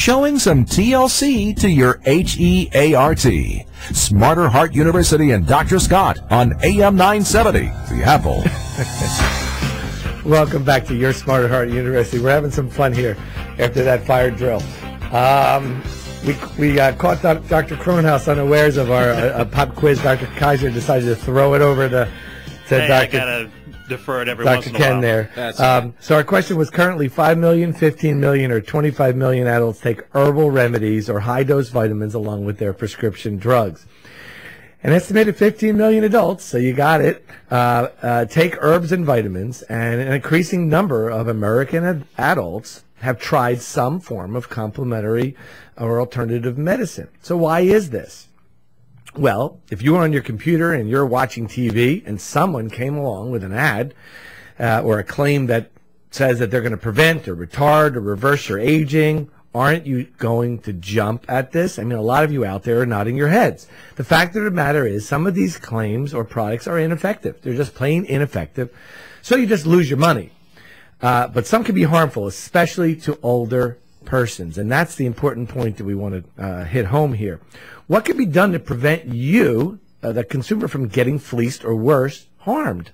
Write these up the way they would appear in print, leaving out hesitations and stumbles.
showing some TLC to your HEART. Smarter Heart University and Dr. Scott on AM 970, The Apple. Welcome back to Your Smarter Heart University. We're having some fun here after that fire drill. We caught Dr. Kronhaus unawares of our pop quiz. Dr. Kaiser decided to throw it over to hey, Dr. I gotta defer it every once in a Ken while. there. So our question was currently 5 million, 15 million, or 25 million adults take herbal remedies or high-dose vitamins along with their prescription drugs. An estimated 15 million adults, so you got it, take herbs and vitamins, and an increasing number of American adults have tried some form of complementary or alternative medicine. So why is this? Well, if you were on your computer and you're watching TV and someone came along with an ad or a claim that says that they're going to prevent or retard or reverse your aging, aren't you going to jump at this? I mean, a lot of you out there are nodding your heads. The fact of the matter is some of these claims or products are ineffective. They're just plain ineffective. So you just lose your money. But some can be harmful, especially to older persons. And that's the important point that we want to hit home here. What can be done to prevent you, the consumer, from getting fleeced or worse, harmed?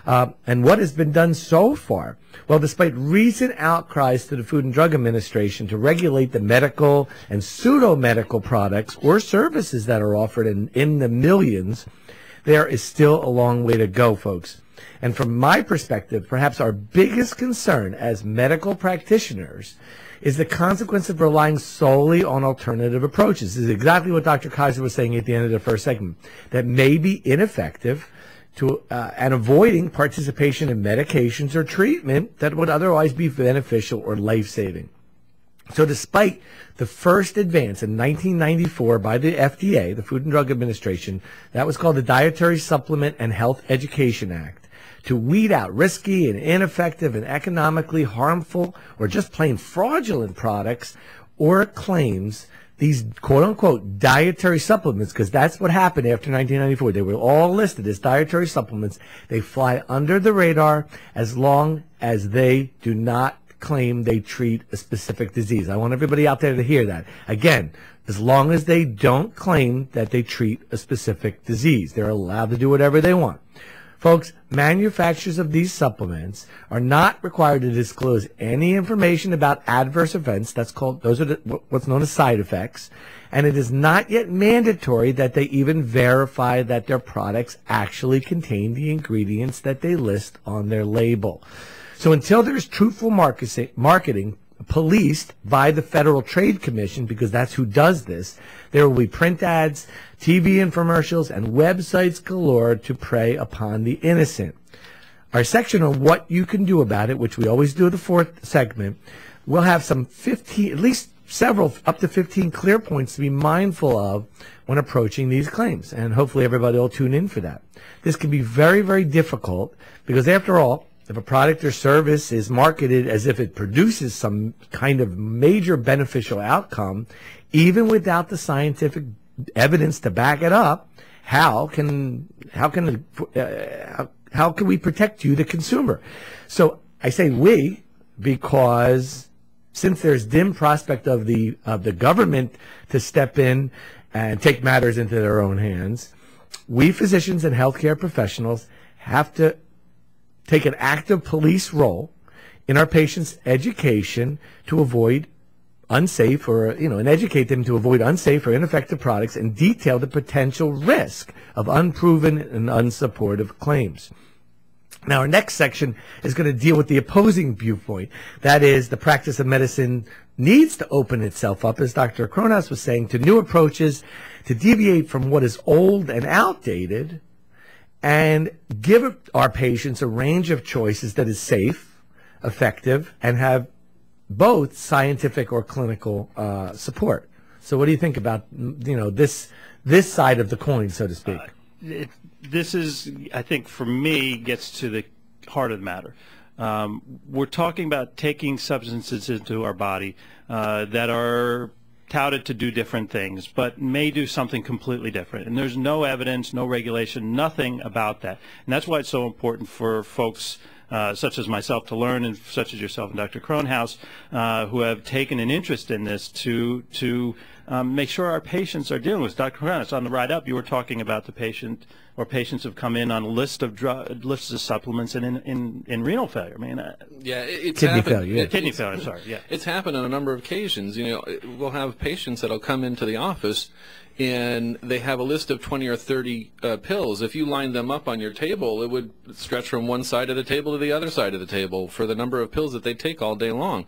And what has been done so far? Well, despite recent outcries to the Food and Drug Administration to regulate the medical and pseudo-medical products or services that are offered in the millions, there is still a long way to go, folks. And from my perspective, perhaps our biggest concern as medical practitioners is the consequence of relying solely on alternative approaches. This is exactly what Dr. Kaiser was saying at the end of the first segment, that may be ineffective and avoiding participation in medications or treatment that would otherwise be beneficial or life-saving. So despite the first advance in 1994 by the FDA, the Food and Drug Administration, that was called the Dietary Supplement and Health Education Act, to weed out risky and ineffective and economically harmful or just plain fraudulent products or claims, these quote-unquote dietary supplements, because that's what happened after 1994. They were all listed as dietary supplements. They fly under the radar as long as they do not claim they treat a specific disease. I want everybody out there to hear that. Again, as long as they don't claim that they treat a specific disease, they're allowed to do whatever they want. Folks, manufacturers of these supplements are not required to disclose any information about adverse events. Those are what's known as side effects. And it is not yet mandatory that they even verify that their products actually contain the ingredients that they list on their label. So until there's truthful marketing policed by the Federal Trade Commission, because that's who does this, there will be print ads, TV infomercials, and websites galore to prey upon the innocent. Our section on what you can do about it, which we always do the fourth segment, will have some 15, at least several, up to 15 clear points to be mindful of when approaching these claims. And hopefully everybody will tune in for that. This can be very, very difficult because after all, if a product or service is marketed as if it produces some kind of major beneficial outcome, even without the scientific evidence to back it up, how can we protect you, the consumer? So I say we because since there's dim prospect of the government to step in and take matters into their own hands, we physicians and healthcare professionals have to take an active police role in our patients' education to avoid unsafe and educate them to avoid unsafe or ineffective products and detail the potential risk of unproven and unsupportive claims. Now, our next section is going to deal with the opposing viewpoint. That is, the practice of medicine needs to open itself up, as Dr. Kronhaus was saying, to new approaches, to deviate from what is old and outdated, and give our patients a range of choices that is safe, effective, and have both scientific or clinical support. So what do you think about this side of the coin, so to speak? This is, I think, for me, gets to the heart of the matter. We're talking about taking substances into our body that are touted to do different things, but may do something completely different. And there's no evidence, no regulation, nothing about that. And that's why it's so important for folks such as myself to learn, and such as yourself and Dr. Kronhaus, who have taken an interest in this to make sure our patients are dealing with. Dr. Kronhaus, on the ride up, you were talking about the patient or patients have come in on a list of lists of supplements and in renal failure. I mean, it's kidney happened. failure. Kidney failure. I'm sorry. Yeah, it's happened on a number of occasions. We'll have patients that'll come into the office, and they have a list of 20 or 30 pills. If you lined them up on your table, it would stretch from one side of the table to the other side of the table for the number of pills that they take all day long.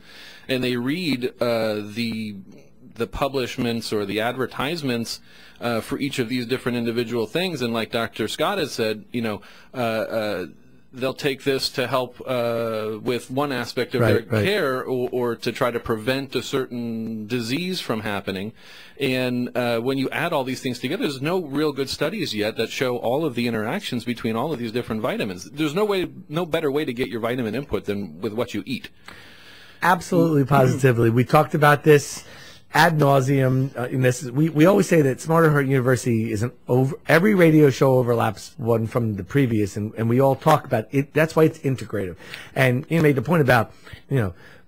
And they read the publishments or the advertisements for each of these different individual things, and like Dr. Scott has said, they'll take this to help with one aspect of their care, or to try to prevent a certain disease from happening. And when you add all these things together, there's no real good studies yet that show all of the interactions between all of these different vitamins. There's no better way to get your vitamin input than with what you eat. Absolutely, positively. We talked about this ad nauseum. We always say that Smarter Heart University is every radio show overlaps one from the previous, and we all talk about it. That's why it's integrative. And you made the point about,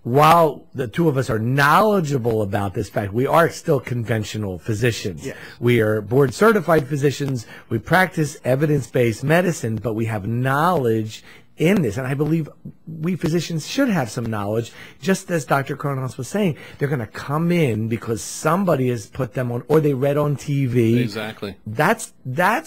while the two of us are knowledgeable about this fact, we are still conventional physicians. Yes. We are board certified physicians. We practice evidence-based medicine, but we have knowledge in this, and I believe we physicians should have some knowledge. Just as Dr. Kronhaus was saying, they're going to come in because somebody has put them on, or they read on TV. Exactly. That's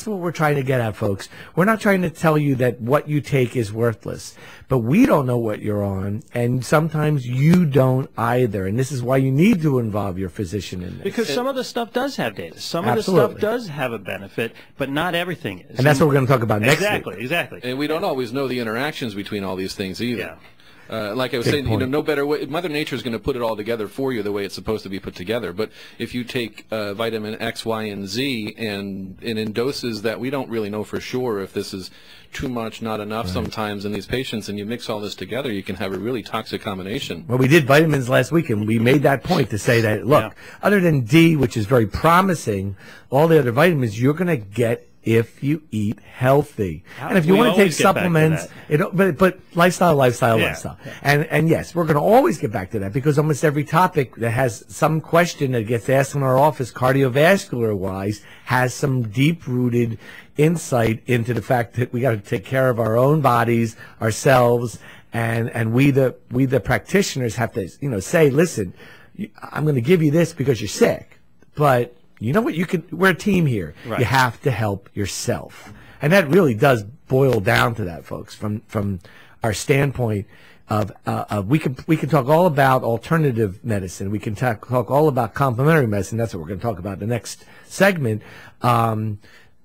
what we're trying to get at, folks. We're not trying to tell you that what you take is worthless, but we don't know what you're on, and sometimes you don't either. And this is why you need to involve your physician in this. because some of the stuff does have data. Some Absolutely. of the stuff does have a benefit, but not everything is. And that's what we're going to talk about next week. Exactly. And we don't always know the interactions between all these things either. Yeah. Like I was saying, no better way. Mother Nature is going to put it all together for you the way it's supposed to be put together. But if you take vitamin X, Y, and Z, and in doses that we don't really know for sure if this is too much, not enough sometimes in these patients, and you mix all this together, you can have a really toxic combination. Well, we did vitamins last week, and we made that point to say that, look, other than D, which is very promising, all the other vitamins you're going to get if you eat healthy. And if you want to take supplements, but lifestyle. Yeah. And yes, we're going to always get back to that, because almost every topic that has some question that gets asked in our office, cardiovascular-wise, has some deep-rooted insight into the fact that we got to take care of our own bodies, ourselves, and we the practitioners have to, say, listen, I'm going to give you this because you're sick, but you know what? We're a team here. Right. You have to help yourself. And that really does boil down to that, folks, from our standpoint of we can talk all about alternative medicine. We can talk all about complementary medicine. That's what we're going to talk about in the next segment. But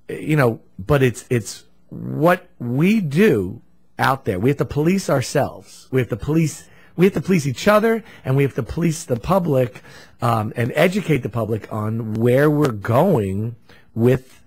it's what we do out there. We have to police ourselves. We have to police each other, and we have to police the public and educate the public on where we're going with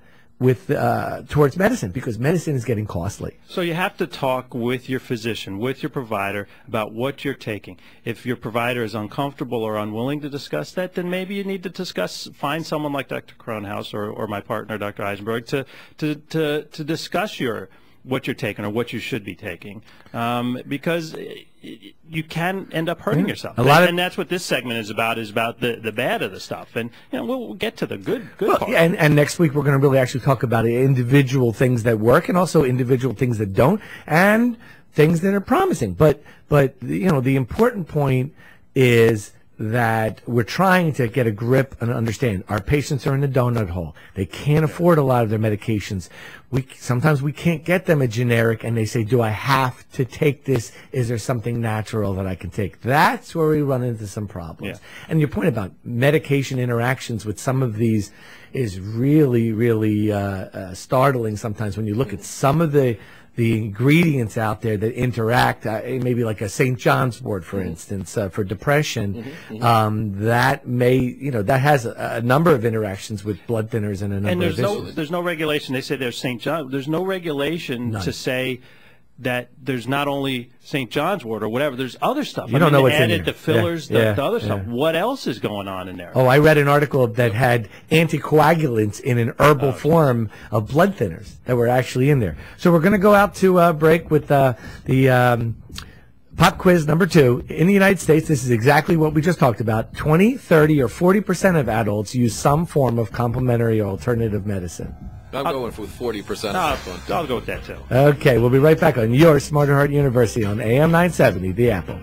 towards medicine, because medicine is getting costly. So you have to talk with your physician, with your provider, about what you're taking. If your provider is uncomfortable or unwilling to discuss that, then maybe you need to find someone like Dr. Kronhaus or my partner, Dr. Eisenberg, to discuss what you're taking or what you should be taking, because you can end up hurting yourself. And that's what this segment is about the bad of the stuff. And we'll get to the good part. Yeah, and next week we're going to really actually talk about individual things that work, and also individual things that don't, and things that are promising. But the important point is that we're trying to get a grip and understand. Our patients are in the donut hole. They can't afford a lot of their medications. Sometimes we can't get them a generic, and they say, do I have to take this? Is there something natural that I can take? That's where we run into some problems. Yeah. And your point about medication interactions with some of these is really, really startling sometimes when you look at some of the ingredients out there that interact, maybe like a St. John's wort, for instance, for depression, that that has a number of interactions with blood thinners and a number of issues. There's no regulation. They say there's St. John. There's no regulation to say that there's not only St. John's wort or whatever, there's other stuff. You don't know what's in added there. the fillers, Yeah, the other yeah. stuff. What else is going on in there? Oh, I read an article that had anticoagulants in an herbal form of blood thinners that were actually in there. So we're going to go out to break with the pop quiz number 2. In the United States, this is exactly what we just talked about. 20, 30, or 40% of adults use some form of complementary or alternative medicine. I'm going with 40% on that one. I'll go with that too. Okay, we'll be right back on your Smarter Heart University on AM 970, The Apple.